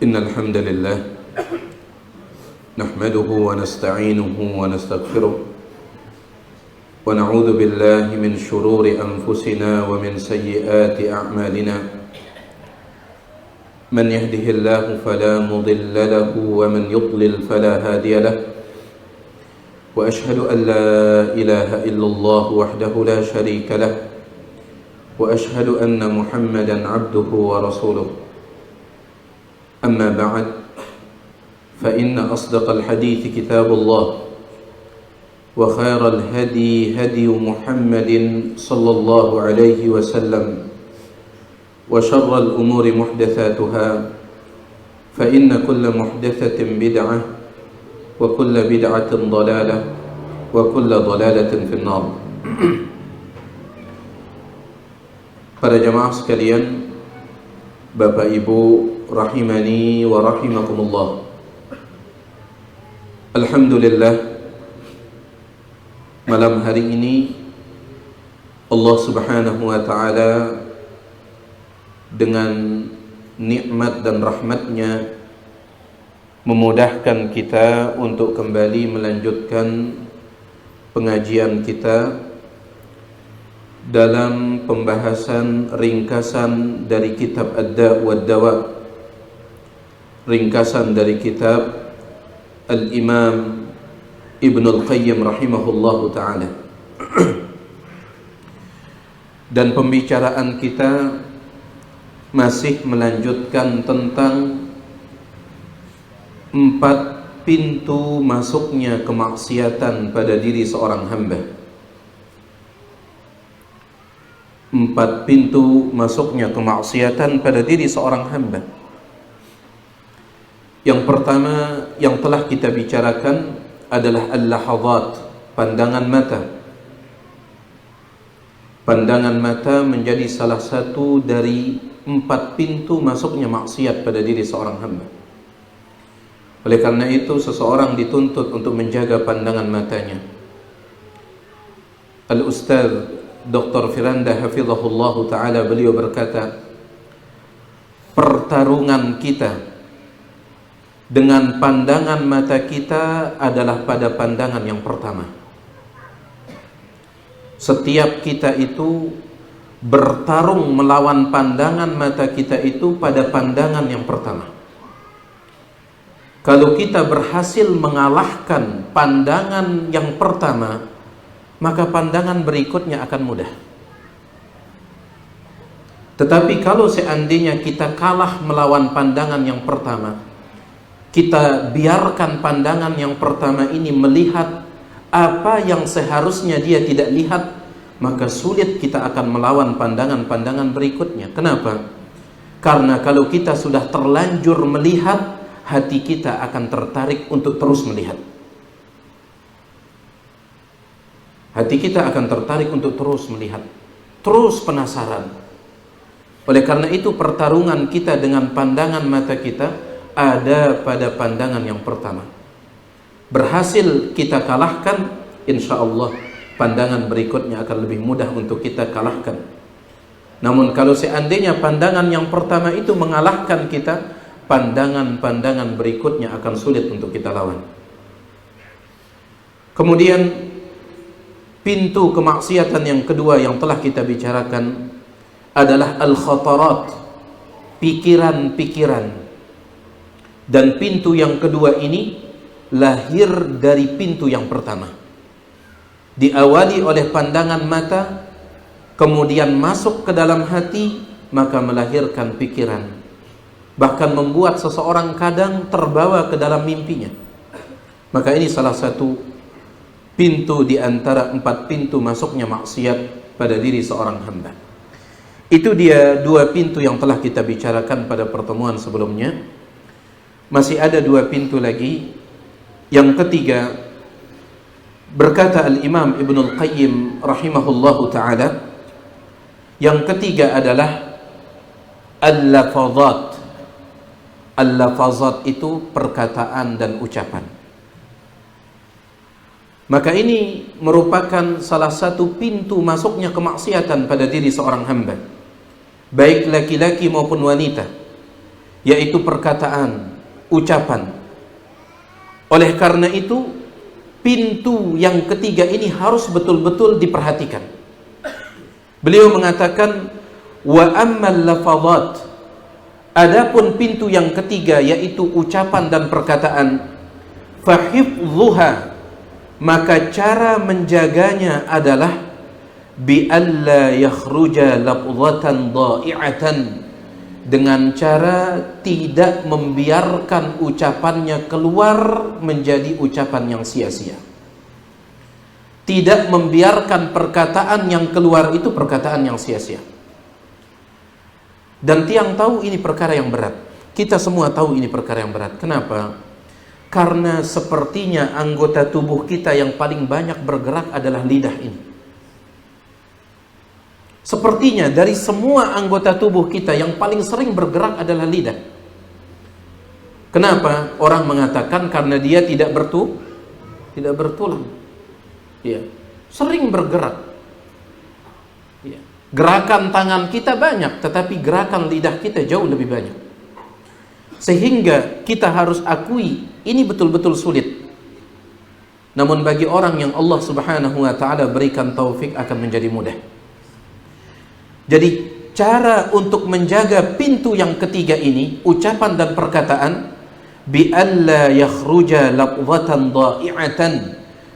إن الحمد لله نحمده ونستعينه ونستغفره ونعوذ بالله من شرور أنفسنا ومن سيئات أعمالنا من يهده الله فلا مضل له ومن يضلل فلا هادي له وأشهد أن لا إله إلا الله وحده لا شريك له وأشهد أن محمدا عبده ورسوله أما بعد فإن أصدق الحديث كتاب الله وخير الهدي هدي محمد صلى الله عليه وسلم وشر الأمور محدثاتها فإن كل محدثة بدعة وكل بدعة ضلالة وكل ضلالة في النار. Para jamaah sekalian, Bapak Ibu rahimani wa rahimakumullah. Alhamdulillah, malam hari ini Allah Subhanahu wa ta'ala dengan nikmat dan rahmatnya memudahkan kita untuk kembali melanjutkan pengajian kita dalam pembahasan ringkasan dari kitab Ad-Da' wad-Dawa, ringkasan dari kitab Al-Imam Ibnul Qayyim rahimahullahu ta'ala. Dan pembicaraan kita masih melanjutkan tentang 4 pintu masuknya kemaksiatan pada diri seorang hamba. 4 pintu masuknya kemaksiatan pada diri seorang hamba. Yang pertama yang telah kita bicarakan adalah al-lahadhat, pandangan mata. Pandangan mata menjadi salah satu dari 4 pintu masuknya maksiat pada diri seorang hamba. Oleh karena itu seseorang dituntut untuk menjaga pandangan matanya. Al-Ustaz Dr. Firanda hafizahullah ta'ala, beliau berkata, pertarungan kita dengan pandangan mata kita adalah pada pandangan yang pertama. Setiap kita itu bertarung melawan pandangan mata kita itu pada pandangan yang pertama. Kalau kita berhasil mengalahkan pandangan yang pertama, maka pandangan berikutnya akan mudah. Tetapi kalau seandainya kita kalah melawan pandangan yang pertama, kita biarkan pandangan yang pertama ini melihat apa yang seharusnya dia tidak lihat, maka sulit kita akan melawan pandangan-pandangan berikutnya. Kenapa? Karena kalau kita sudah terlanjur melihat, hati kita akan tertarik untuk terus melihat. Hati kita akan tertarik untuk terus melihat, terus penasaran. Oleh karena itu pertarungan kita dengan pandangan mata kita ada pada pandangan yang pertama. Berhasil kita kalahkan, insya Allah pandangan berikutnya akan lebih mudah untuk kita kalahkan. Namun kalau seandainya pandangan yang pertama itu mengalahkan kita, pandangan-pandangan berikutnya akan sulit untuk kita lawan. Kemudian pintu kemaksiatan yang kedua yang telah kita bicarakan adalah al-khatarat, pikiran-pikiran. Dan pintu yang kedua ini lahir dari pintu yang pertama. Diawali oleh pandangan mata, kemudian masuk ke dalam hati, maka melahirkan pikiran. Bahkan membuat seseorang kadang terbawa ke dalam mimpinya. Maka ini salah satu pintu di antara 4 pintu masuknya maksiat pada diri seorang hamba. Itu dia 2 pintu yang telah kita bicarakan pada pertemuan sebelumnya. Masih ada 2 pintu lagi. Yang ketiga, berkata Al-Imam Ibnul Qayyim rahimahullahu ta'ala, yang ketiga adalah al-lafazat. Al-lafazat itu perkataan dan ucapan. Maka ini merupakan salah satu pintu masuknya kemaksiatan pada diri seorang hamba, baik laki-laki maupun wanita. yaitu perkataan, ucapan. Oleh karena itu, pintu yang ketiga ini harus betul-betul diperhatikan. Beliau mengatakan, wa ammal lafadhat, adapun pintu yang ketiga yaitu ucapan dan perkataan, fahifdhuha, maka cara menjaganya adalah bi alla yakhruja lafdhatan dha'i'atan, dengan cara tidak membiarkan ucapannya keluar menjadi ucapan yang sia-sia. Tidak membiarkan perkataan yang keluar itu perkataan yang sia-sia. Dan tiang tahu ini perkara yang berat. Kita semua tahu ini perkara yang berat. Kenapa? Karena sepertinya anggota tubuh kita yang paling banyak bergerak adalah lidah ini. Sepertinya dari semua anggota tubuh kita yang paling sering bergerak adalah lidah. Kenapa? Orang mengatakan karena dia tidak bertulang. Ya, sering bergerak. Ya. Gerakan tangan kita banyak, tetapi gerakan lidah kita jauh lebih banyak. Sehingga kita harus akui ini betul-betul sulit. Namun bagi orang yang Allah Subhanahu wa taala berikan taufik akan menjadi mudah. Jadi cara untuk menjaga pintu yang ketiga ini, ucapan dan perkataan, bi alla yakhruja lafdhatan dha'i'atan,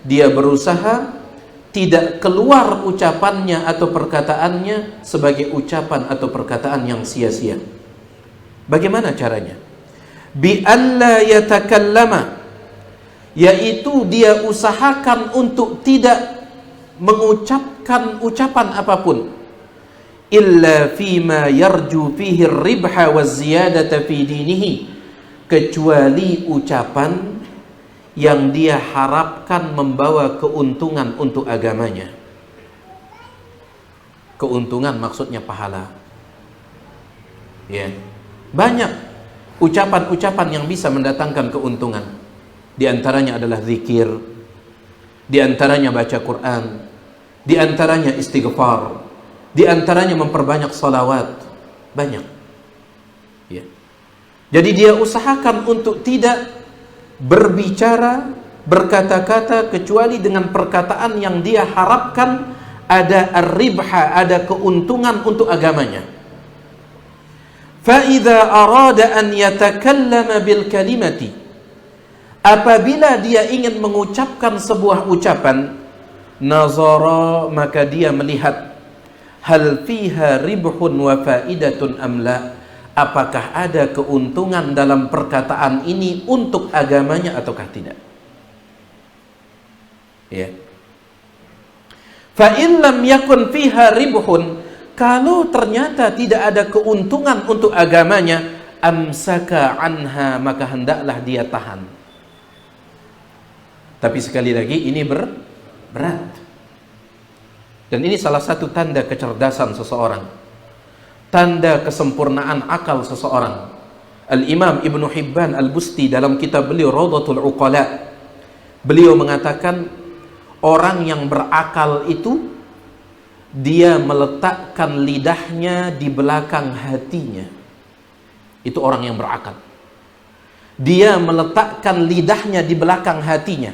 dia berusaha tidak keluar ucapannya atau perkataannya sebagai ucapan atau perkataan yang sia-sia. Bagaimana caranya? Bi alla yatakallama, yaitu dia usahakan untuk tidak mengucapkan ucapan apapun, illa fima yarju fihi ribha wa ziyadata fi dinihi, kecuali ucapan yang dia harapkan membawa keuntungan untuk agamanya. Keuntungan maksudnya pahala. Ya. Banyak ucapan-ucapan yang bisa mendatangkan keuntungan. Di antaranya adalah zikir, di antaranya baca Quran, di antaranya istighfar, di antaranya memperbanyak salawat. Banyak. Ya. Jadi dia usahakan untuk tidak berbicara, berkata-kata kecuali dengan perkataan yang dia harapkan ada ar-ribha, ada keuntungan untuk agamanya. Fa idza arada an yatakallama bil kalimati, apabila dia ingin mengucapkan sebuah ucapan, nazara, maka dia melihat hal fiha ribhun wa faidatun am la, apakah ada keuntungan dalam perkataan ini untuk agamanya ataukah tidak. Ya. Fa in lam yakun fiha ribhun, kalau ternyata tidak ada keuntungan untuk agamanya, amsaka anha, maka hendaklah dia tahan. Tapi sekali lagi ini berat. Dan ini salah satu tanda kecerdasan seseorang, tanda kesempurnaan akal seseorang. Al-Imam Ibnu Hibban Al-Busti dalam kitab beliau Rawdatul Uqala, beliau mengatakan orang yang berakal itu dia meletakkan lidahnya di belakang hatinya. Itu orang yang berakal. Dia meletakkan lidahnya di belakang hatinya,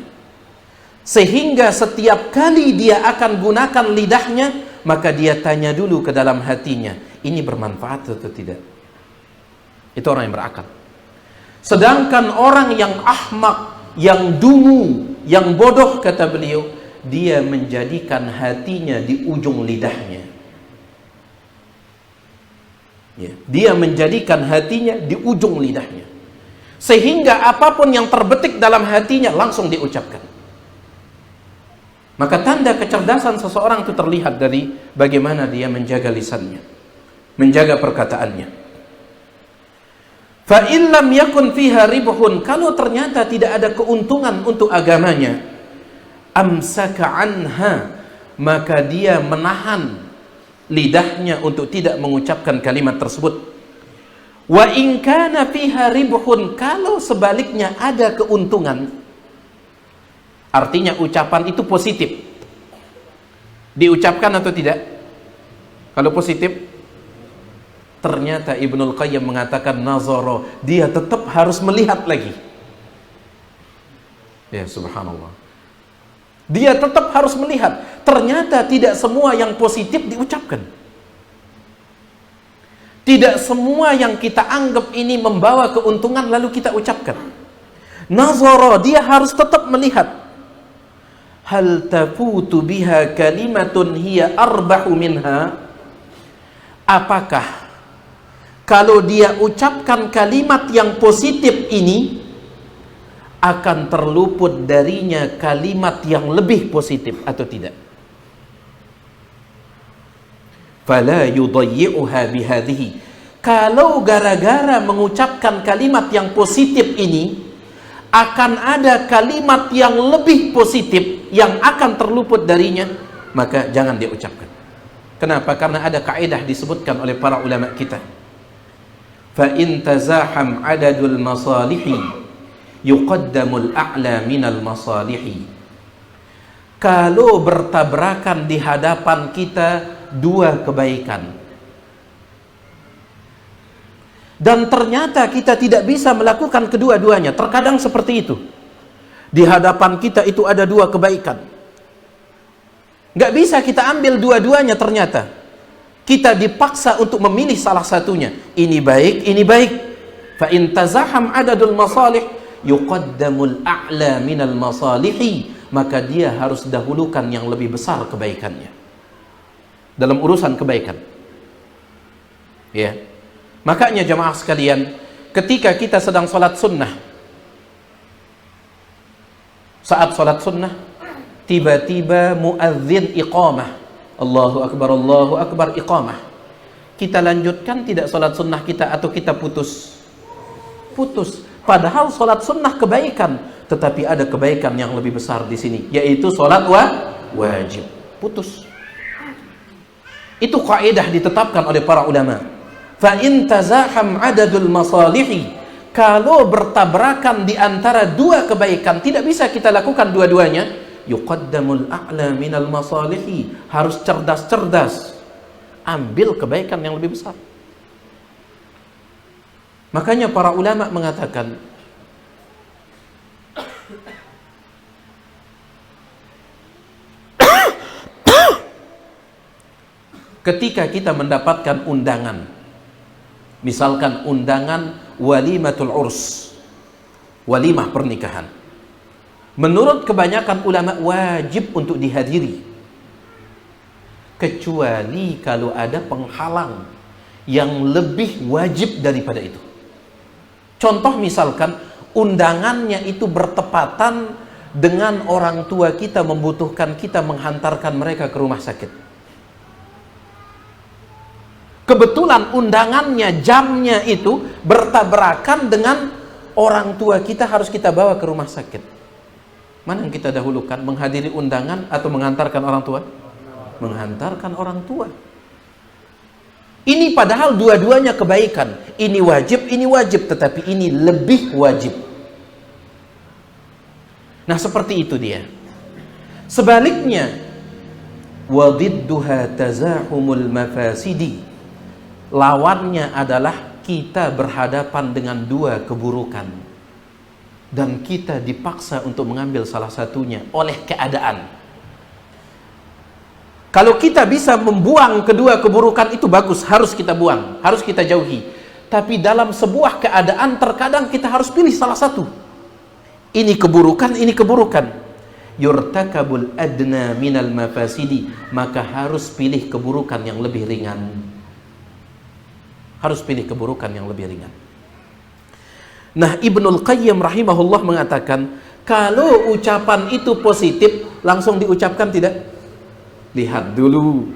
sehingga setiap kali dia akan gunakan lidahnya, maka dia tanya dulu ke dalam hatinya, ini bermanfaat atau tidak. Itu orang yang berakal. Sedangkan orang yang ahmak, yang dungu, yang bodoh, kata beliau, dia menjadikan hatinya di ujung lidahnya. Ya, dia menjadikan hatinya di ujung lidahnya, sehingga apapun yang terbetik dalam hatinya langsung diucapkan. Maka tanda kecerdasan seseorang itu terlihat dari bagaimana dia menjaga lisannya, menjaga perkataannya. Fa in lam yakun fiha ribhun, kalau ternyata tidak ada keuntungan untuk agamanya, amsaka anha, maka dia menahan lidahnya untuk tidak mengucapkan kalimat tersebut. Wa in kana fiha ribhun, kalau sebaliknya ada keuntungan, artinya ucapan itu positif, diucapkan atau tidak? Kalau positif, Ternyata Ibnul Qayyim mengatakan nazara, dia tetap harus melihat lagi. Ya subhanallah. Dia tetap harus melihat. Ternyata tidak semua yang positif diucapkan. Tidak semua yang kita anggap ini membawa keuntungan lalu kita ucapkan. Nazara, dia harus tetap melihat. Hal tafutu biha kalimatun hiya arbahu minha? Apakah kalau dia ucapkan kalimat yang positif ini akan terluput darinya kalimat yang lebih positif atau tidak? Fala yudayyi'uha bihadhihi. Kalau gara-gara mengucapkan kalimat yang positif ini akan ada kalimat yang lebih positif yang akan terluput darinya, maka jangan dia ucapkan. Kenapa? Karena ada kaidah disebutkan oleh para ulama kita. Fa in tazaham adadul masalihi yuqaddamul a'la minal masalihi. Kalau bertabrakan di hadapan kita dua kebaikan dan ternyata kita tidak bisa melakukan kedua-duanya, terkadang seperti itu. Di hadapan kita itu ada dua kebaikan, nggak bisa kita ambil dua-duanya, ternyata kita dipaksa untuk memilih salah satunya. Ini baik, ini baik. Fa in tazaham adadul masalih yuqaddamul a'la minal masalihi. Maka dia harus dahulukan yang lebih besar kebaikannya dalam urusan kebaikan. Ya. Makanya jamaah sekalian, ketika kita sedang salat sunnah, saat salat sunnah tiba-tiba muadzin iqamah, Allahu Akbar, iqamah. Kita lanjutkan tidak salat sunnah kita atau kita putus? Putus. Padahal salat sunnah kebaikan, tetapi ada kebaikan yang lebih besar di sini, yaitu salat wajib. Putus. Itu kaidah ditetapkan oleh para ulama. Fa in tazaham adadul masalihi, kalau bertabrakan di antara dua kebaikan, tidak bisa kita lakukan dua-duanya, yuqaddamul a'la minal masalihi, harus cerdas-cerdas ambil kebaikan yang lebih besar. Makanya para ulama mengatakan ketika kita mendapatkan undangan, misalkan undangan walimatul urs, walimah pernikahan, menurut kebanyakan ulama wajib untuk dihadiri, kecuali kalau ada penghalang yang lebih wajib daripada itu. Contoh misalkan undangannya itu bertepatan dengan orang tua kita membutuhkan kita menghantarkan mereka ke rumah sakit. Kebetulan undangannya, jamnya itu bertabrakan dengan orang tua kita, harus kita bawa ke rumah sakit. Mana yang kita dahulukan, menghadiri undangan atau menghantarkan orang tua? Menghantarkan orang tua. Ini padahal dua-duanya kebaikan. Ini wajib, tetapi ini lebih wajib. Nah, seperti itu dia. Sebaliknya, wadidduha tazahumul mafasidi. Lawannya adalah kita berhadapan dengan dua keburukan dan kita dipaksa untuk mengambil salah satunya oleh keadaan. Kalau kita bisa membuang kedua keburukan itu bagus, harus kita buang, harus kita jauhi. Tapi dalam sebuah keadaan terkadang kita harus pilih salah satu. Ini keburukan, ini keburukan. Yurtakabul adna minal mafasidi, maka harus pilih keburukan yang lebih ringan. Harus pilih keburukan yang lebih ringan. Nah, Ibnul Qayyim rahimahullah mengatakan, kalau ucapan itu positif, langsung diucapkan tidak? Lihat dulu.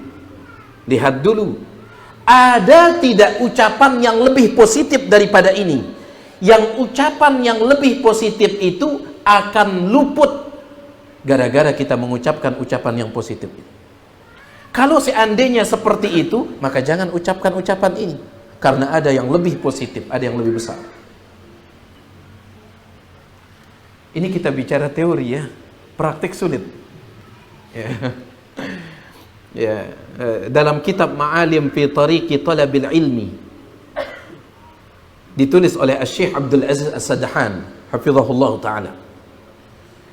Lihat dulu. Ada tidak ucapan yang lebih positif daripada ini? Yang ucapan yang lebih positif itu akan luput gara-gara kita mengucapkan ucapan yang positif. Kalau seandainya seperti itu, maka jangan ucapkan ucapan ini. Karena ada yang lebih positif, ada yang lebih besar. Ini kita bicara teori ya, praktik sulit. Ya. Ya, dalam kitab Ma'alim fi Tariqi Talabil Ilmi, ditulis oleh Syekh Abdul Aziz As-Sadahan hafizahullah taala.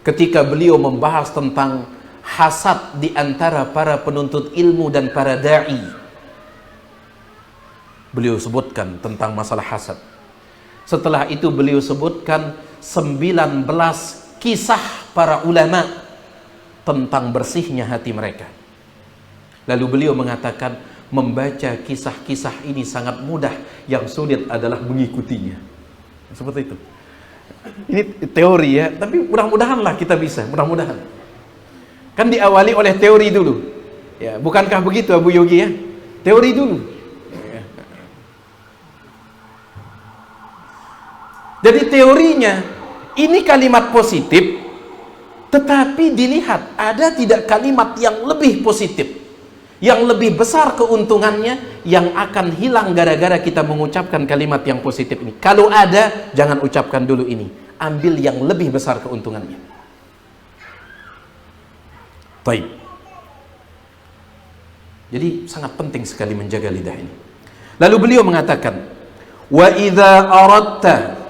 Ketika beliau membahas tentang hasad di antara para penuntut ilmu dan para dai, beliau sebutkan tentang masalah hasad. Setelah itu beliau sebutkan 19 kisah para ulama tentang bersihnya hati mereka. Lalu beliau mengatakan, membaca kisah-kisah ini sangat mudah, yang sulit adalah mengikutinya. Seperti itu. Ini teori ya, tapi mudah-mudahanlah kita bisa, mudah-mudahan. Kan diawali oleh teori dulu. Ya, bukankah begitu Abu Yogi ya? Teori dulu. Jadi teorinya ini kalimat positif, tetapi dilihat ada tidak kalimat yang lebih positif, yang lebih besar keuntungannya, yang akan hilang gara-gara kita mengucapkan kalimat yang positif ini. Kalau ada, jangan ucapkan dulu ini, ambil yang lebih besar keuntungannya. Baik. Jadi sangat penting sekali menjaga lidah ini. Lalu beliau mengatakan, wa idza aradta,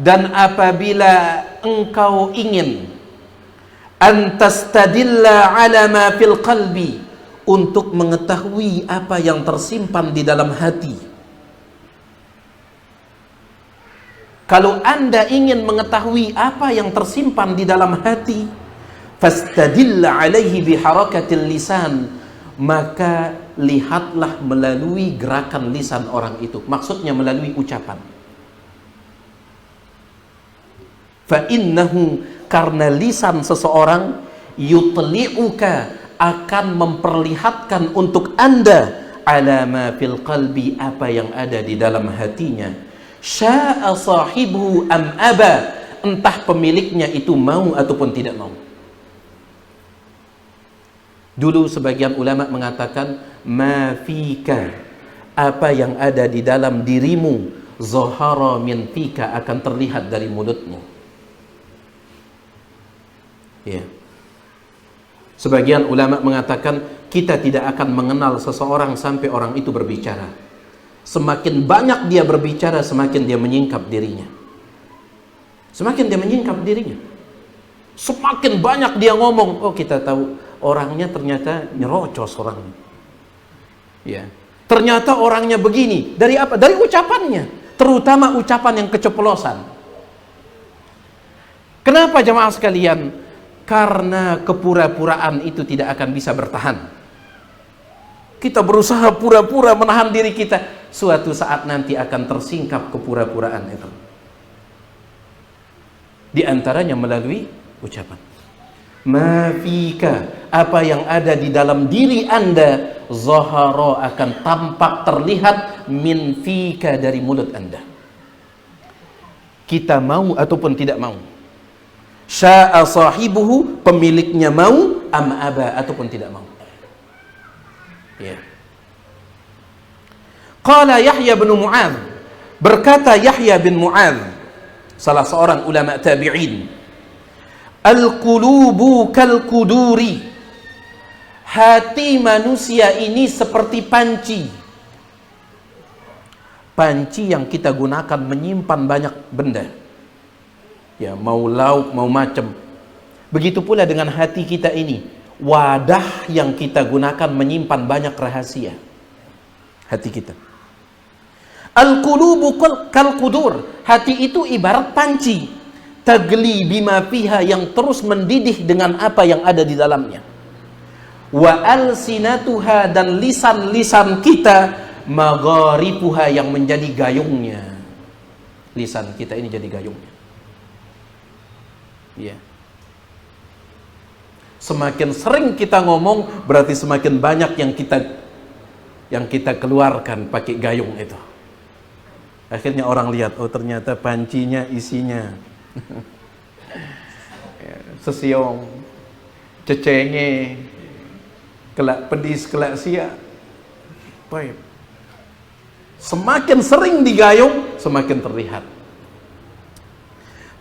dan apabila engkau ingin antastadilla ala ma fil qalbi, untuk mengetahui apa yang tersimpan di dalam hati. Kalau Anda ingin mengetahui apa yang tersimpan di dalam hati, fastadilla alaihi biharakatil lisan, maka lihatlah melalui gerakan lisan orang itu. Maksudnya melalui ucapan. Fa innahu, karena lisan seseorang, yutli'uka, akan memperlihatkan untuk Anda ala ma fil qalbi, apa yang ada di dalam hatinya. Sya'a sahibu am aba, entah pemiliknya itu mau ataupun tidak mau. Dulu sebagian ulama mengatakan, ma fika, apa yang ada di dalam dirimu, zahara min fika, akan terlihat dari mulutmu. Ya. Sebagian ulama mengatakan, kita tidak akan mengenal seseorang sampai orang itu berbicara. Semakin banyak dia berbicara, semakin dia menyingkap dirinya. Semakin dia menyingkap dirinya, semakin banyak dia ngomong, oh kita tahu orangnya ternyata nyerocos orangnya. Ya. Ternyata orangnya begini. Dari apa? Dari ucapannya. Terutama ucapan yang keceplosan. Kenapa jamaah sekalian? Karena kepura-puraan itu tidak akan bisa bertahan. Kita berusaha pura-pura menahan diri kita, suatu saat nanti akan tersingkap kepura-puraan itu. Di antaranya melalui ucapan. Ma fika, apa yang ada di dalam diri Anda, zahara, akan tampak terlihat min fika, dari mulut Anda. Kita mau ataupun tidak mau. Sya'a sahibuhu, pemiliknya mau, am aba, ataupun tidak mau. Ya. Qala Yahya bin Mu'adz, berkata Yahya bin Mu'adz, salah seorang ulama tabi'in, al-qulubu kal-quduri, hati manusia ini seperti panci. Panci yang kita gunakan menyimpan banyak benda. Ya, mau lauk, mau macam. Begitu pula dengan hati kita ini, wadah yang kita gunakan menyimpan banyak rahasia. Hati kita. Al-qulubu kal-qudur, hati itu ibarat panci. Tagli bima fiha, yang terus mendidih dengan apa yang ada di dalamnya. Wa alsinatuha, dan lisan-lisan kita, magharifuha, yang menjadi gayungnya. Lisan kita ini jadi gayungnya. Ya. Semakin sering kita ngomong, berarti semakin banyak yang kita keluarkan pakai gayung itu. Akhirnya orang lihat, oh ternyata pancinya isinya sesiong, cecenge, kelak pedis, kelak sia. Baik. Semakin sering digayung, semakin terlihat.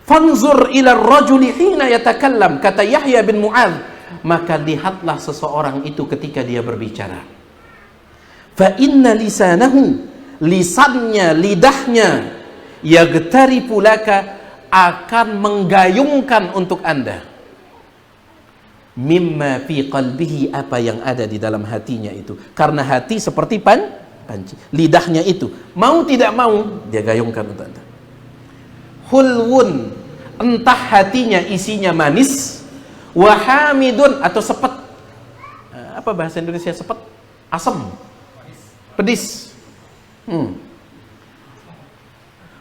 Fanzur ila rajuli hina yatakallam, kata Yahya bin Mu'adz, maka lihatlah seseorang itu ketika dia berbicara. Fa inna lisanahu, lisannya, lidahnya, yagtarifu laka, akan menggayungkan untuk Anda, mimma fi qalbihi, apa yang ada di dalam hatinya itu. Karena hati seperti panci, lidahnya itu mau tidak mau dia gayungkan untuk Anda. Hulwun, entah hatinya isinya manis, wahamidun, atau sepet. Apa bahasa Indonesia sepet? Asam, pedis.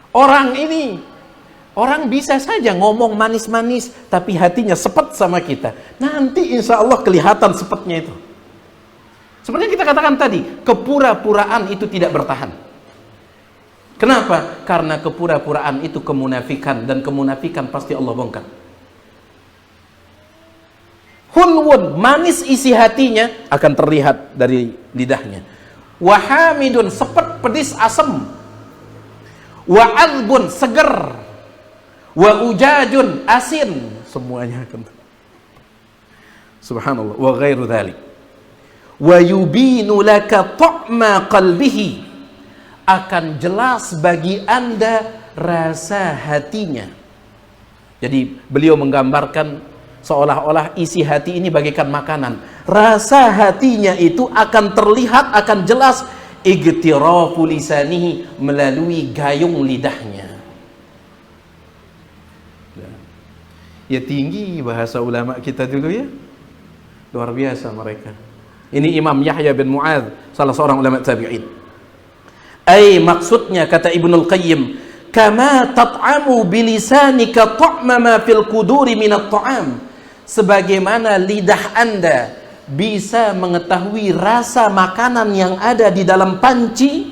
Orang bisa saja ngomong manis-manis, tapi hatinya sepet sama kita. Nanti insya Allah kelihatan sepetnya itu. Seperti yang kita katakan tadi, kepura-puraan itu tidak bertahan. Kenapa? Karena kepura-puraan itu kemunafikan, dan kemunafikan pasti Allah bongkar. Hulwun, manis isi hatinya akan terlihat dari lidahnya. Wahamidun, sepet, pedis, asam. Wa'adbun, seger. Wa ujajun, asin, semuanya akan. Subhanallah. Wa ghairu dzalik. Wa yubinu laka ta'ma qalbihi, akan jelas bagi Anda rasa hatinya. Jadi beliau menggambarkan seolah-olah isi hati ini bagaikan makanan. Rasa hatinya itu akan terlihat, akan jelas, igtirafu lisanihi, melalui gayung lidahnya. Ya tinggi bahasa ulama kita dulu ya, luar biasa mereka. Ini Imam Yahya bin Mu'adz, salah seorang ulama tabi'in. Maksudnya kata Ibnul Qayyim, kama tat'amu bilisanika ta'ma ma fil quduri minat ta'am, sebagaimana lidah Anda bisa mengetahui rasa makanan yang ada di dalam panci,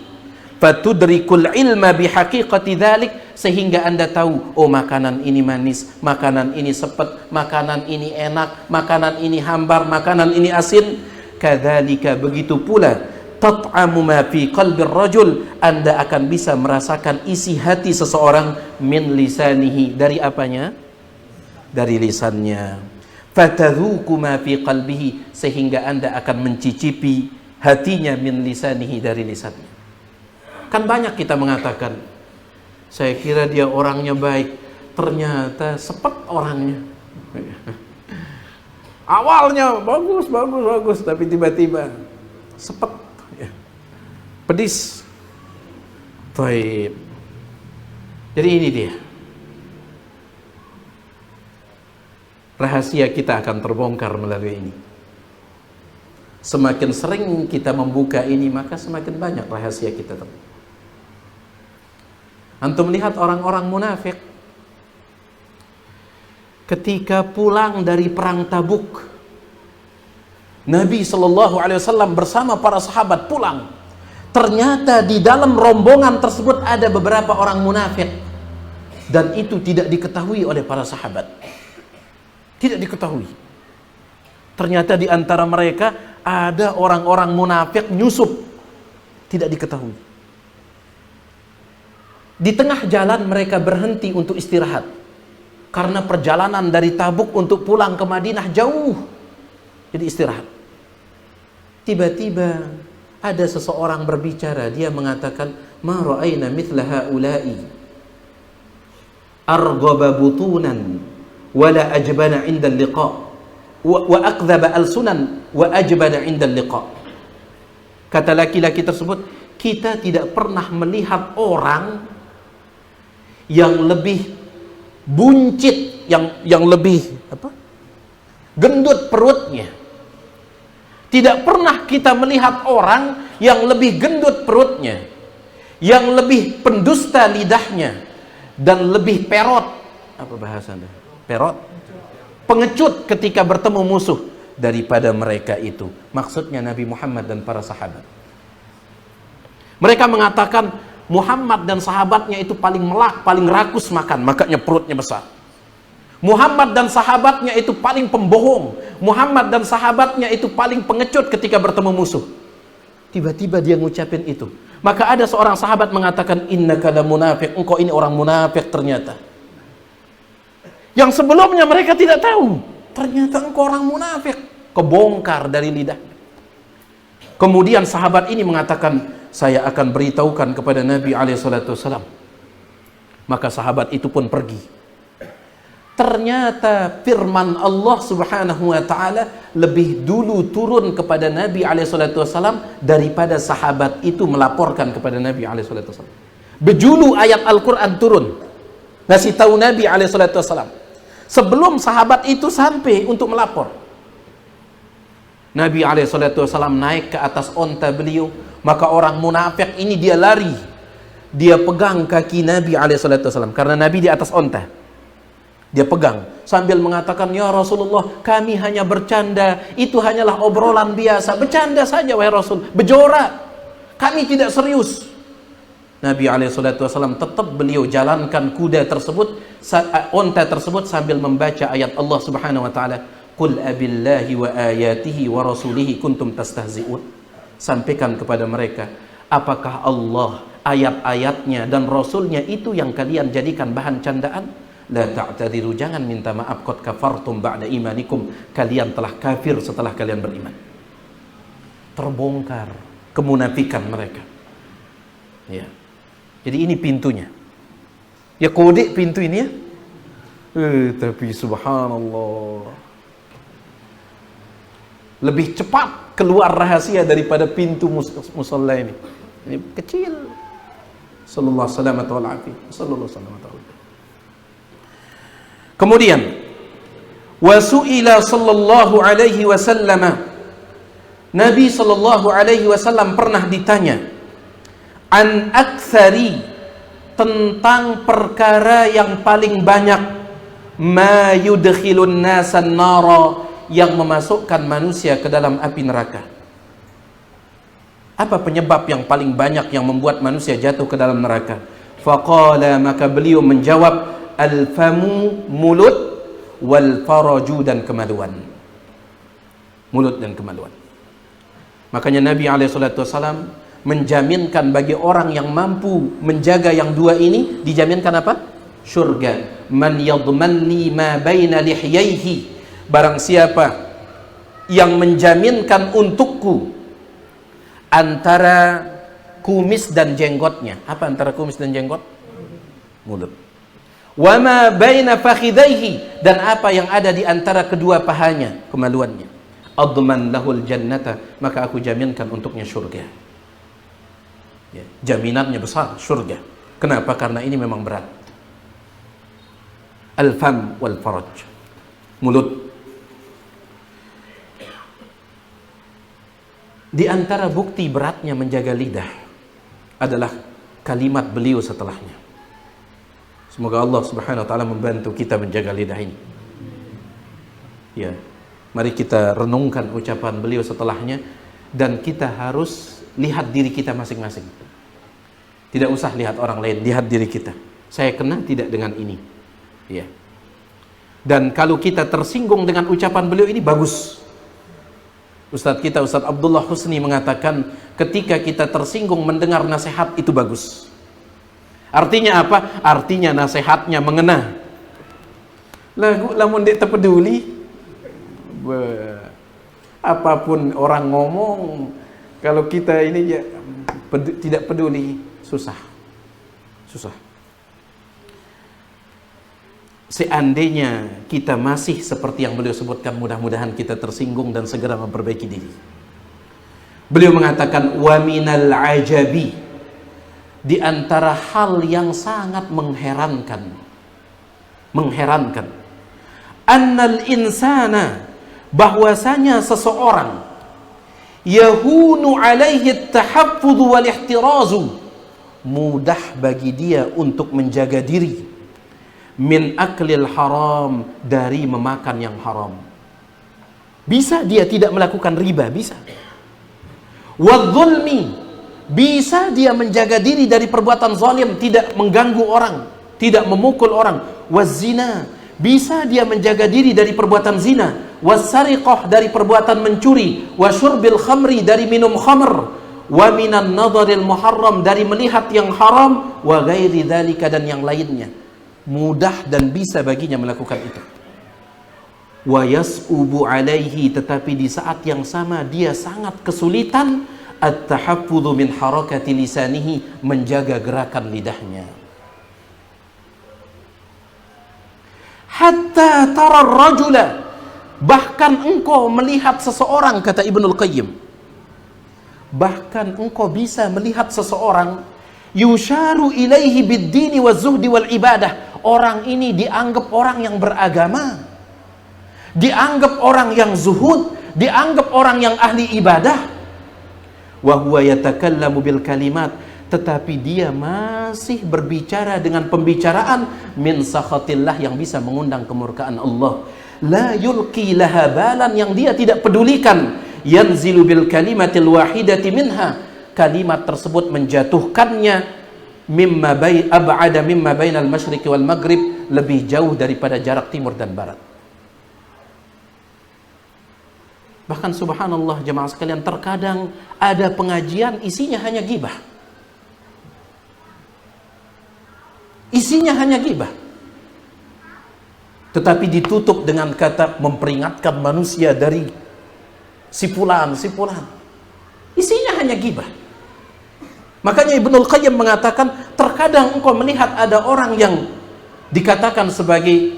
fatudrikul ilma bihaqiqati dzalik, sehingga Anda tahu, oh makanan ini manis, makanan ini sepet, makanan ini enak, makanan ini hambar, makanan ini asin. Kadzalika, begitu pula, tat'amu ma fi qalbir rajul, Anda akan bisa merasakan isi hati seseorang, min lisanihi, dari apanya? Dari lisannya. Fatadzuku ma fi qalbihi, sehingga Anda akan mencicipi hatinya, min lisanihi, dari lisannya. Kan banyak kita mengatakan, saya kira dia orangnya baik, ternyata sepet orangnya. Awalnya bagus, tapi tiba-tiba sepet, pedis. Baik. Jadi ini dia. Rahasia kita akan terbongkar melalui ini. Semakin sering kita membuka ini, maka semakin banyak rahasia kita terbongkar. Antum melihat orang-orang munafik ketika pulang dari perang Tabuk, Nabi SAW bersama para sahabat pulang. Ternyata di dalam rombongan tersebut ada beberapa orang munafik, dan itu tidak diketahui oleh para sahabat. Tidak diketahui. Ternyata di antara mereka ada orang-orang munafik nyusup, tidak diketahui. Di tengah jalan mereka berhenti untuk istirahat, karena perjalanan dari Tabuk untuk pulang ke Madinah jauh. Jadi istirahat. Tiba-tiba ada seseorang berbicara, dia mengatakan, ma ra'ayna mithla haula'i arghaba butunan wala ajbana 'inda al-liqa wa aqdhaba al-sunan wa ajbana 'inda al-liqa. Kata laki-laki tersebut, kita tidak pernah melihat orang yang lebih buncit, yang lebih gendut perutnya. Tidak pernah kita melihat orang yang lebih gendut perutnya, yang lebih pendusta lidahnya, dan lebih perot. Apa bahasanya? Perot? Pengecut ketika bertemu musuh daripada mereka itu. Maksudnya Nabi Muhammad dan para sahabat. Mereka mengatakan Muhammad dan sahabatnya itu paling melak, paling rakus makan, makanya perutnya besar. Muhammad dan sahabatnya itu paling pembohong. Muhammad dan sahabatnya itu paling pengecut ketika bertemu musuh. Tiba-tiba dia ngucapin itu. Maka ada seorang sahabat mengatakan, innaka la munafik, engkau ini orang munafik ternyata. Yang sebelumnya mereka tidak tahu, ternyata engkau orang munafik. Kebongkar dari lidah. Kemudian sahabat ini mengatakan, saya akan beritahukan kepada Nabi SAW. Maka sahabat itu pun pergi. Ternyata firman Allah Subhanahu wa taala lebih dulu turun kepada Nabi alaihi salatu wasallam daripada sahabat itu melaporkan kepada Nabi alaihi salatu wasallam. Bejulu ayat Al-Qur'an turun ngasih tahu Nabi alaihi salatu wasallam sebelum sahabat itu sampai untuk melapor. Nabi alaihi salatu wasallam naik ke atas onta beliau, maka orang munafik ini dia lari. Dia pegang kaki Nabi alaihi salatu wasallam karena Nabi di atas onta. Dia pegang sambil mengatakan, "Ya Rasulullah, kami hanya bercanda, itu hanyalah obrolan biasa, bercanda saja wahai Rasul, bejora, kami tidak serius." Nabi SAW tetap beliau jalankan kuda tersebut, onta tersebut sambil membaca ayat Allah Subhanahu wa taala, "Qul abillahi wa ayatihi wa rasulihi kuntum tastahzi'un." Sampaikan kepada mereka, apakah Allah, ayat-ayatnya dan rasulnya itu yang kalian jadikan bahan candaan? La ta'tadiru, jangan minta maaf, qad kafartum ba'da imanikum, kalian telah kafir setelah kalian beriman. Terbongkar kemunafikan mereka. Ya. Jadi ini pintunya. Ya kode pintu ini ya. Tapi subhanallah. Lebih cepat keluar rahasia daripada pintu musalla ini. Ini kecil. Sallallahu alaihi wasallam. Kemudian wasu'ila sallallahu alaihi wasallam, Nabi sallallahu alaihi wasallam pernah ditanya an aktsari, tentang perkara yang paling banyak, ma yudkhilun nasan nara, yang memasukkan manusia ke dalam api neraka. Apa penyebab yang paling banyak yang membuat manusia jatuh ke dalam neraka? Faqala, maka beliau menjawab, al-famu, mulut, wal faraju, dan kemaluan. Mulut dan kemaluan. Makanya Nabi SAW menjaminkan bagi orang yang mampu menjaga yang dua ini, dijaminkan apa? Surga. Man yadman li ma baina lihyaihi, barang siapa yang menjaminkan untukku antara kumis dan jenggotnya. Apa antara kumis dan jenggot? Mulut. Wa ma baina fakhidaihi, dan apa yang ada di antara kedua pahanya, kemaluannya. Adman lahul jannata, maka aku jaminkan untuknya surga. Ya, jaminannya besar, surga. Kenapa? Karena ini memang berat. Al-fam wal faraj, mulut. Di antara bukti beratnya menjaga lidah adalah kalimat beliau setelahnya. Semoga Allah Subhanahu wa taala membantu kita menjaga lidah ini. Ya. Mari kita renungkan ucapan beliau setelahnya, dan kita harus lihat diri kita masing-masing. Tidak usah lihat orang lain, lihat diri kita. Saya kena tidak dengan ini? Ya. Dan kalau kita tersinggung dengan ucapan beliau ini, bagus. Ustadz kita, Ustadz Abdullah Husni, mengatakan ketika kita tersinggung mendengar nasihat itu bagus. Artinya apa? Artinya nasihatnya mengena. Lamun dek terpeduli, apapun orang ngomong, kalau kita ini ya tidak peduli, susah. Seandainya kita masih seperti yang beliau sebutkan, mudah-mudahan kita tersinggung dan segera memperbaiki diri. Beliau mengatakan, wa minal ajabi, di antara hal yang sangat mengherankan, annal insana, bahwasanya seseorang, yahunu alaihi tahaffudhu wal ihtirazu, mudah bagi dia untuk menjaga diri, min aklil haram, dari memakan yang haram. Bisa dia tidak melakukan riba, bisa. Wadzulmi, bisa dia menjaga diri dari perbuatan zalim, tidak mengganggu orang, tidak memukul orang. Wazina, bisa dia menjaga diri dari perbuatan zina. Wasariqah, dari perbuatan mencuri. Wasyurbil khamri, dari minum khamr. Wa minan nadharil muharram, dari melihat yang haram. Wa ghairi dzalika, dan yang lainnya. Mudah dan bisa baginya melakukan itu. Wa yas'ubu alaihi, tetapi di saat yang sama dia sangat kesulitan at-tahaffudhu min harakati lisanihi, menjaga gerakan lidahnya. hatta tara rajula, bahkan engkau melihat seseorang, kata Ibnul Qayyim, bahkan engkau bisa melihat seseorang yusharu ilaihi bid-dini waz-zuhdi wal ibadah, orang ini dianggap orang yang beragama, dianggap orang yang zuhud, dianggap orang yang ahli ibadah, wa huwa yatakallamu bil kalimat, tetapi dia masih berbicara dengan pembicaraan min sakhatillah, yang bisa mengundang kemurkaan Allah, la yulqi laha balan, yang dia tidak pedulikan, yanzilu bil kalimatil wahidati minha, kalimat tersebut menjatuhkannya mimma ab'ada mimma bainal masyriqi wal maghrib, lebih jauh daripada jarak timur dan barat. Bahkan subhanallah jemaah sekalian, terkadang ada pengajian isinya hanya gibah, isinya hanya gibah, tetapi ditutup dengan kata memperingatkan manusia dari si fulan, isinya hanya gibah. Makanya Ibnul Qayyim mengatakan, terkadang engkau melihat ada orang yang dikatakan sebagai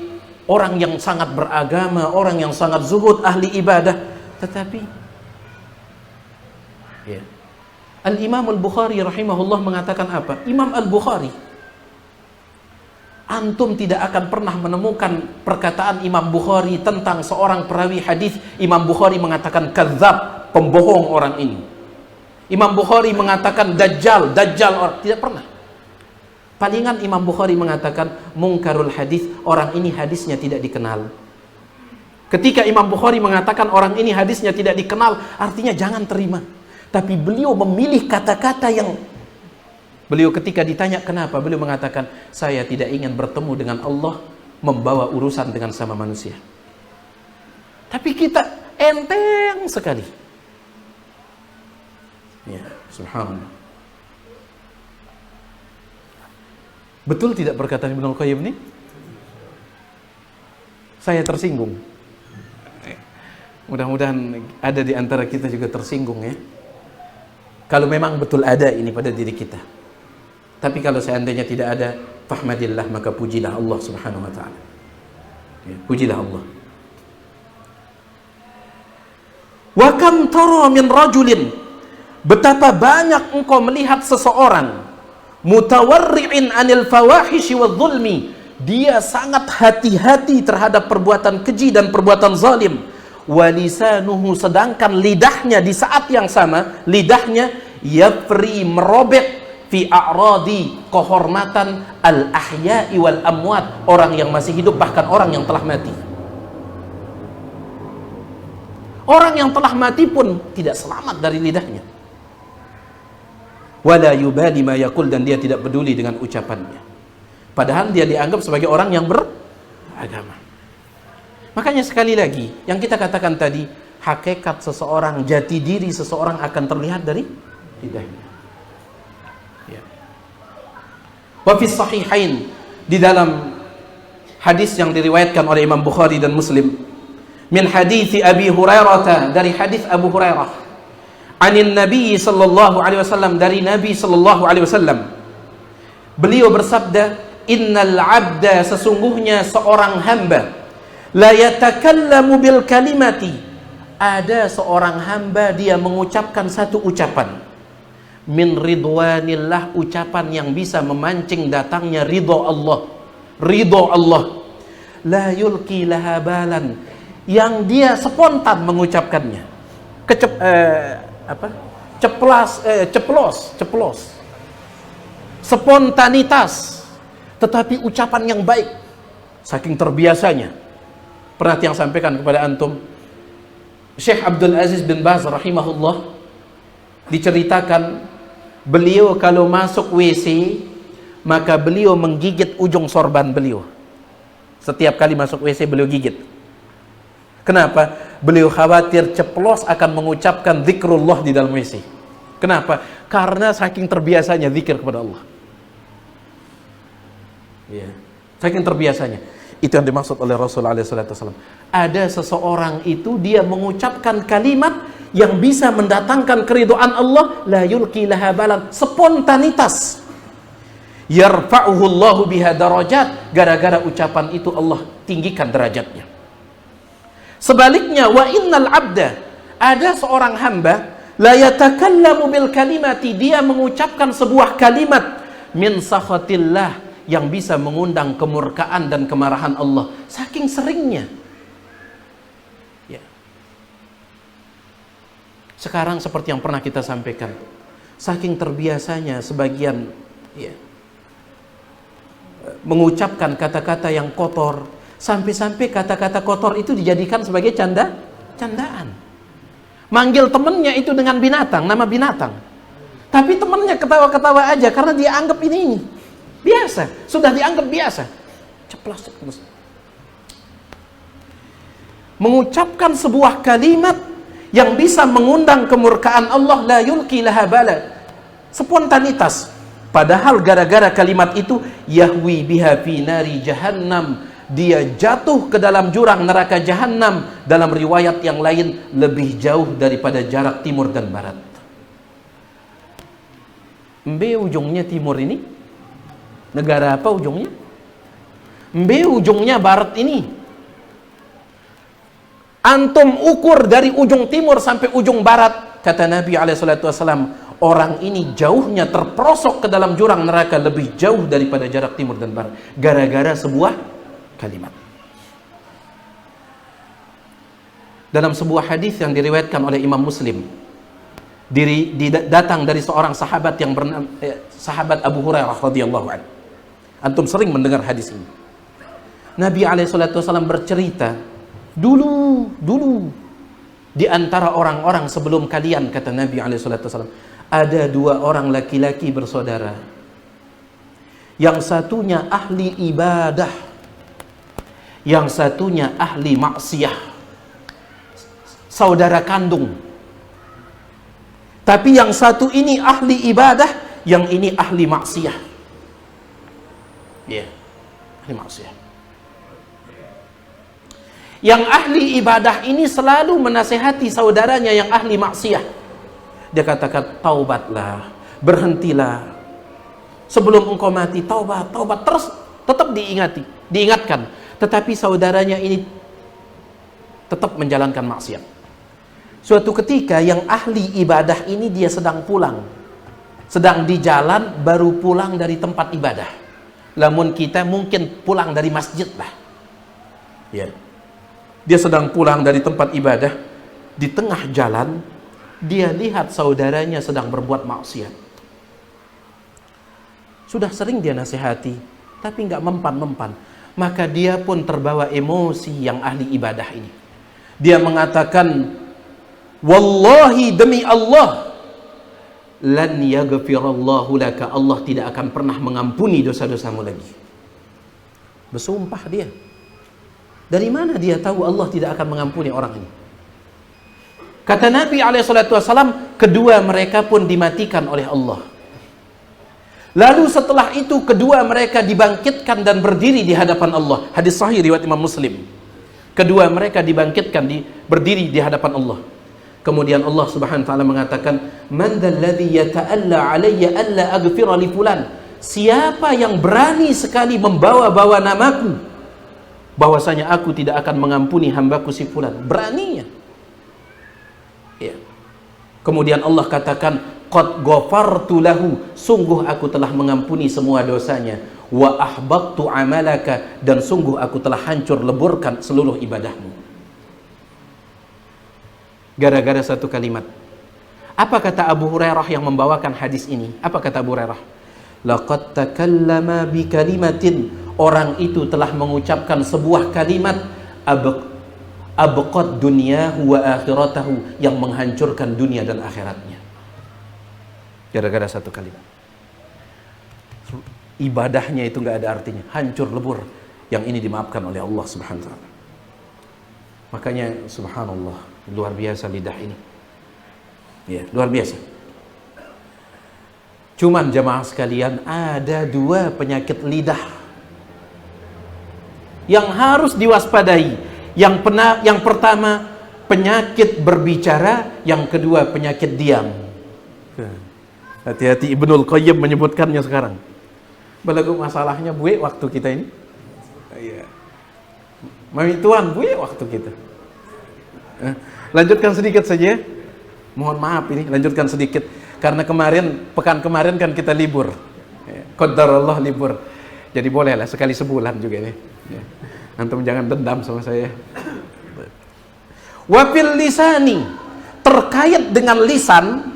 orang yang sangat beragama, orang yang sangat zuhud, ahli ibadah, tetapi ya, Al-Imam Al-Bukhari rahimahullah mengatakan apa? Imam Al-Bukhari, antum tidak akan pernah menemukan perkataan Imam Bukhari tentang seorang perawi hadis Imam Bukhari mengatakan kadzab, pembohong orang ini. Imam Bukhari mengatakan dajjal orang, tidak pernah. Palingan Imam Bukhari mengatakan mungkarul hadis, orang ini hadisnya tidak dikenal. Ketika Imam Bukhari mengatakan orang ini hadisnya tidak dikenal, artinya jangan terima. Tapi beliau memilih kata-kata yang, beliau ketika ditanya kenapa, beliau mengatakan, saya tidak ingin bertemu dengan Allah membawa urusan dengan sama manusia. Tapi kita enteng sekali. Ya, subhanallah. Betul tidak perkataan Ibnul Qayyim ini? Saya tersinggung. Mudah-mudahan ada di antara kita juga tersinggung ya. Kalau memang betul ada ini pada diri kita. Tapi kalau seandainya tidak ada, fahmadillah, maka pujilah Allah subhanahu wa ta'ala. Ya, pujilah Allah. Wa kam tara min rajulin, betapa banyak engkau melihat seseorang mutawarri'in anil fawahishi wa dhulmi, dia sangat hati-hati terhadap perbuatan keji dan perbuatan zalim. Walisanuhu, sedangkan lidahnya di saat yang sama, lidahnya yafri, merobek fi a'radi, kehormatan al-ahya'i wal amwat, orang yang masih hidup bahkan orang yang telah mati. Orang yang telah mati pun tidak selamat dari lidahnya. Wala yubali ma yaqul, dan dia tidak peduli dengan ucapannya, padahal dia dianggap sebagai orang yang beragama. Makanya sekali lagi yang kita katakan tadi, hakikat seseorang, jati diri seseorang akan terlihat dari lidahnya. Ya. Wa fi sahihain, di dalam hadis yang diriwayatkan oleh Imam Bukhari dan Muslim, min hadits Abi Hurairah, dari hadis Abu Hurairah, anin Nabi sallallahu alaihi wasallam, dari Nabi sallallahu alaihi wasallam, beliau bersabda, innal abda, sesungguhnya seorang hamba, la yatakallamu bil kalimati, ada seorang hamba dia mengucapkan satu ucapan, min ridwanillah, ucapan yang bisa memancing datangnya ridho Allah, la yulqi laha balan, yang dia spontan mengucapkannya, ceplos, spontanitas, tetapi ucapan yang baik, saking terbiasanya. Pernah yang sampaikan kepada antum, Syekh Abdul Aziz bin Baz rahimahullah, diceritakan beliau kalau masuk WC maka beliau menggigit ujung sorban beliau. Setiap kali masuk WC beliau gigit. Kenapa? Beliau khawatir ceplos akan mengucapkan zikrullah di dalam WC. Kenapa? Karena saking terbiasanya zikir kepada Allah. Ya, saking terbiasanya. Itu yang dimaksud oleh Rasulullah SAW. Ada seseorang itu dia mengucapkan kalimat yang bisa mendatangkan keridhaan Allah, la yulqi laha balan, spontanitas. Yarfa'uhu Allahu biha darajat, gara-gara ucapan itu Allah tinggikan derajatnya. Sebaliknya, wa innal abda, ada seorang hamba la yatakallamu bil kalimati, dia mengucapkan sebuah kalimat min sakhatillah, yang bisa mengundang kemurkaan dan kemarahan Allah, saking seringnya. Ya. Sekarang seperti yang pernah kita sampaikan, saking terbiasanya sebagian mengucapkan kata-kata yang kotor, sampai-sampai kata-kata kotor itu dijadikan sebagai candaan. Manggil temennya itu dengan binatang, nama binatang, tapi temennya ketawa-ketawa aja karena dia anggap ini biasa, sudah dianggap biasa. Ceplas. Mengucapkan sebuah kalimat yang bisa mengundang kemurkaan Allah, la yulqi laha bala, spontanitas. Padahal gara-gara kalimat itu yahwi biha fi nari jahannam, dia jatuh ke dalam jurang neraka jahannam. Dalam riwayat yang lain lebih jauh daripada jarak timur dan barat. Mbe ujungnya timur ini, negara apa ujungnya? Mbe ujungnya barat ini. Antum ukur dari ujung timur sampai ujung barat, kata Nabi SAW, orang ini jauhnya terperosok ke dalam jurang neraka lebih jauh daripada jarak timur dan barat, gara-gara sebuah kalimat. Dalam sebuah hadis yang diriwayatkan oleh Imam Muslim, datang dari seorang sahabat yang bernama sahabat Abu Hurairah radhiyallahu anhu. Antum sering mendengar hadis ini. Nabi SAW bercerita, dulu di antara orang-orang sebelum kalian, kata Nabi SAW, ada dua orang laki-laki bersaudara. Yang satunya ahli ibadah, yang satunya ahli maksiyah, saudara kandung. Tapi yang satu ini ahli ibadah, yang ini ahli maksiyah. Ya, ahli maksiyah. Yang ahli ibadah ini selalu menasehati saudaranya yang ahli maksiyah. Dia katakan, taubatlah, berhentilah. Sebelum engkau mati, taubat. Terus tetap diingatkan. Tetapi saudaranya ini tetap menjalankan maksiat. Suatu ketika yang ahli ibadah ini dia sedang pulang. Sedang di jalan, baru pulang dari tempat ibadah. Lamun kita mungkin pulang dari masjid lah. Ya. Dia sedang pulang dari tempat ibadah, di tengah jalan dia lihat saudaranya sedang berbuat maksiat. Sudah sering dia nasihati, tapi nggak mempan. Maka dia pun terbawa emosi yang ahli ibadah ini. Dia mengatakan, wallahi, demi Allah, lan yaghfirallahu laka, Allah tidak akan pernah mengampuni dosa-dosamu lagi. Bersumpah dia. Dari mana dia tahu Allah tidak akan mengampuni orang ini? Kata Nabi SAW, kedua mereka pun dimatikan oleh Allah. Lalu setelah itu kedua mereka dibangkitkan dan berdiri di hadapan Allah. Hadis sahih riwayat Imam Muslim. Kedua mereka dibangkitkan, berdiri di hadapan Allah. Kemudian Allah Subhanahu wa taala mengatakan, "Man dzalladzi yata'alla 'alayya alla aghfira li fulan?" Siapa yang berani sekali membawa-bawa namaku, bahwasanya aku tidak akan mengampuni hambaku si fulan. Beraninya. Ya. Kemudian Allah katakan, "Qad ghafartu lahu." Sungguh aku telah mengampuni semua dosanya. Wa ahbattu 'amalaka, dan sungguh aku telah hancur leburkan seluruh ibadahmu. Gara-gara satu kalimat. Apa kata Abu Hurairah yang membawakan hadis ini? Apa kata Abu Hurairah? Laqad takallama bi kalimatin, orang itu telah mengucapkan sebuah kalimat abqad dunyahu wa akhiratahu, yang menghancurkan dunia dan akhiratnya. Gara-gara satu kalimat. Ibadahnya itu nggak ada artinya, hancur lebur. Yang ini dimaafkan oleh Allah Subhanahu wa taala. Makanya subhanallah, luar biasa lidah ini. Ya, luar biasa. Cuman jamaah sekalian, ada dua penyakit lidah yang harus diwaspadai. Yang pertama penyakit berbicara, yang kedua penyakit diam. Hati-hati, Ibnul Qayyim menyebutkannya sekarang. Balagu masalahnya buwe waktu kita ini. Iya. Mami tuan, Bu, ya waktu kita. Lanjutkan sedikit saja. Mohon maaf ini, lanjutkan sedikit. Karena pekan kemarin kan kita libur. Qadarullah libur. Jadi bolehlah sekali sebulan juga nih. Antum jangan dendam sama saya. Wafil lisani, terkait dengan lisan,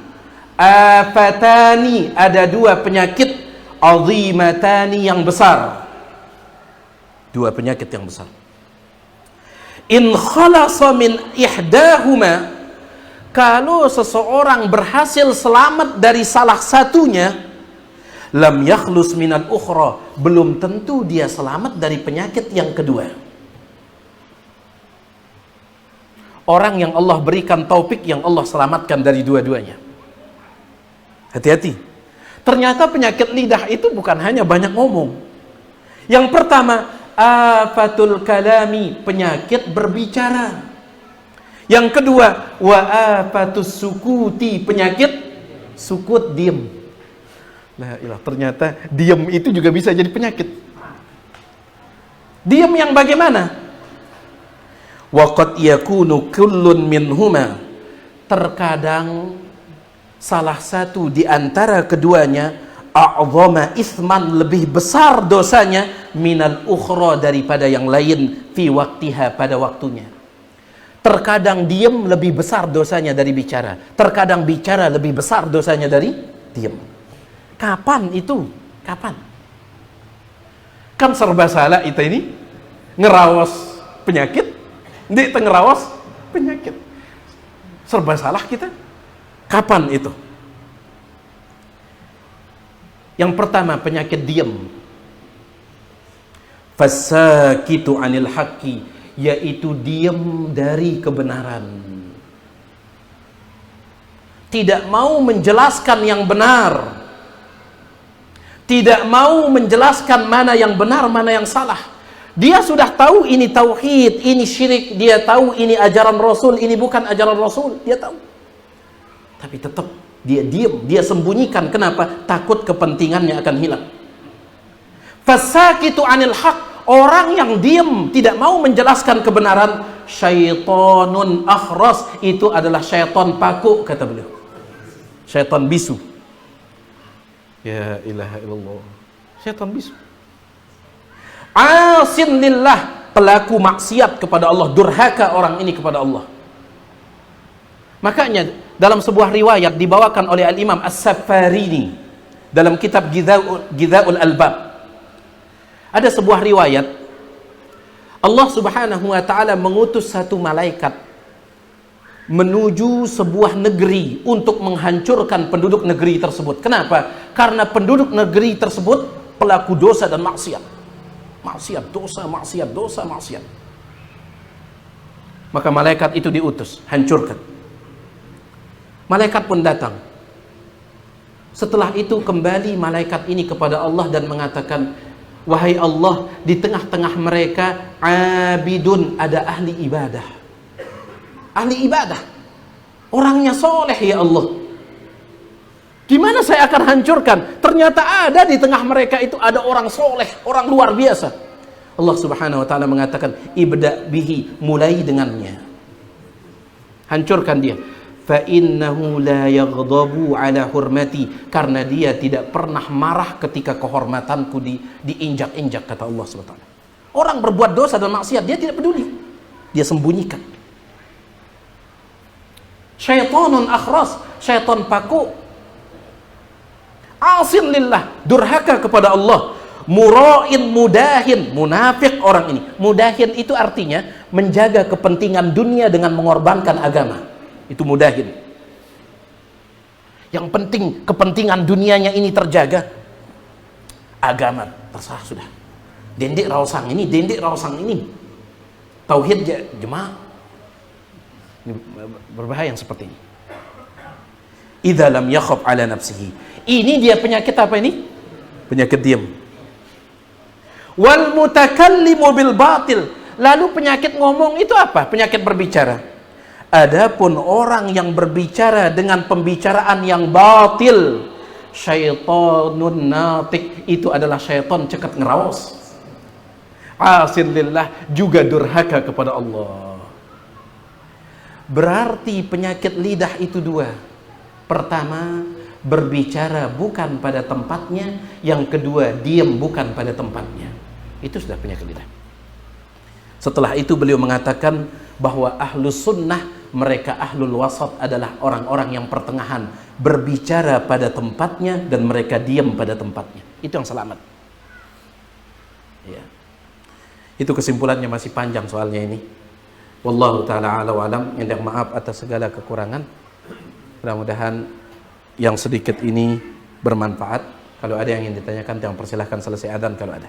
afatani, ada dua penyakit azimatani yang besar. Dua penyakit yang besar. In khalasa min ihdahuma, kalau seseorang berhasil selamat dari salah satunya, lam yakhlus minal ukhra, belum tentu dia selamat dari penyakit yang kedua. Orang yang Allah berikan taufik, yang Allah selamatkan dari dua-duanya. Hati-hati. Ternyata penyakit lidah itu bukan hanya banyak ngomong. Yang pertama, afatul kalami, penyakit berbicara. Yang kedua, wa afatus sukuti, penyakit sukut, diam. La ilah, ternyata diam itu juga bisa jadi penyakit. Diam yang bagaimana? Wa qad yakunu kullun minhuma, terkadang salah satu di antara keduanya a'zama isman, lebih besar dosanya, minal ukhra, daripada yang lain, fi waktiha, pada waktunya. Terkadang diam lebih besar dosanya dari bicara. Terkadang bicara lebih besar dosanya dari diam. Kapan itu? Kapan? Kan serba salah itu ini. Ngerawas penyakit, di ngerawas penyakit. Serba salah kita. Kapan itu? Yang pertama, penyakit diam. Fasakitu anil haqqi, yaitu diam dari kebenaran, tidak mau menjelaskan yang benar, tidak mau menjelaskan mana yang benar, mana yang salah. Dia sudah tahu ini tauhid, ini syirik, dia tahu ini ajaran Rasul, ini bukan ajaran Rasul, dia tahu, tapi tetap dia diam, dia sembunyikan. Kenapa? Takut kepentingannya akan hilang. Fasakitu anil haq, orang yang diam, tidak mau menjelaskan kebenaran, syaitonun akhras, itu adalah syaitan paku, kata beliau. Syaitan bisu. Ya ilaha illallah. Syaitan bisu. Asin lillah, pelaku maksiat kepada Allah, durhaka orang ini kepada Allah. Makanya dalam sebuah riwayat dibawakan oleh Al-Imam As-Safarini dalam kitab Gidhaul Albab, ada sebuah riwayat, Allah subhanahu wa ta'ala mengutus satu malaikat menuju sebuah negeri untuk menghancurkan penduduk negeri tersebut. Kenapa? Karena penduduk negeri tersebut pelaku dosa dan maksiat. Maksiat, dosa, maksiat, dosa, maksiat. Maka malaikat itu diutus, hancurkan. Malaikat pun datang. Setelah itu kembali malaikat ini kepada Allah dan mengatakan, wahai Allah, di tengah-tengah mereka abidun, ada ahli ibadah. Ahli ibadah, orangnya soleh ya Allah. Gimana saya akan hancurkan? Ternyata ada di tengah mereka itu ada orang soleh, orang luar biasa. Allah subhanahu wa ta'ala mengatakan, ibda bihi, mulai dengannya, hancurkan dia. Fa innahu la yaghdabu ala hurmati, karena dia tidak pernah marah ketika kehormatanku diinjak-injak, kata Allah SWT. Orang berbuat dosa dan maksiat, dia tidak peduli, dia sembunyikan. Syaitanun akhras, syaitan paku. Asin lillah, durhaka kepada Allah. Mura'in mudahin, munafik orang ini. Mudahin itu artinya menjaga kepentingan dunia dengan mengorbankan agama. Itu mudahin. Yang penting kepentingan dunianya ini terjaga, agama terserah sudah. Dendek rausang ini, dendek rausang ini. Tauhid jemaah. Ini berbahaya yang seperti ini. Idza lam yakhaf ala nafsihi. Ini dia penyakit apa ini? Penyakit diam. Wal mutakallimu bil batil. Lalu penyakit ngomong itu apa? Penyakit berbicara. Adapun orang yang berbicara dengan pembicaraan yang batil, syaitonun natik, itu adalah syaitan cekat ngerawas. asin lillah, juga durhaka kepada Allah. Berarti penyakit lidah itu dua. Pertama, berbicara bukan pada tempatnya. Yang kedua, diam bukan pada tempatnya. Itu sudah penyakit lidah. Setelah itu beliau mengatakan bahwa ahlus sunnah, mereka ahlul wasat, adalah orang-orang yang pertengahan, berbicara pada tempatnya dan mereka diam pada tempatnya. Itu yang selamat. Ya. Itu kesimpulannya, masih panjang soalnya ini. Wallahu ta'ala ala wa alam. Yang maaf atas segala kekurangan. Mudah-mudahan yang sedikit ini bermanfaat. Kalau ada yang ingin ditanyakan, jangan persilahkan selesai adzan kalau ada.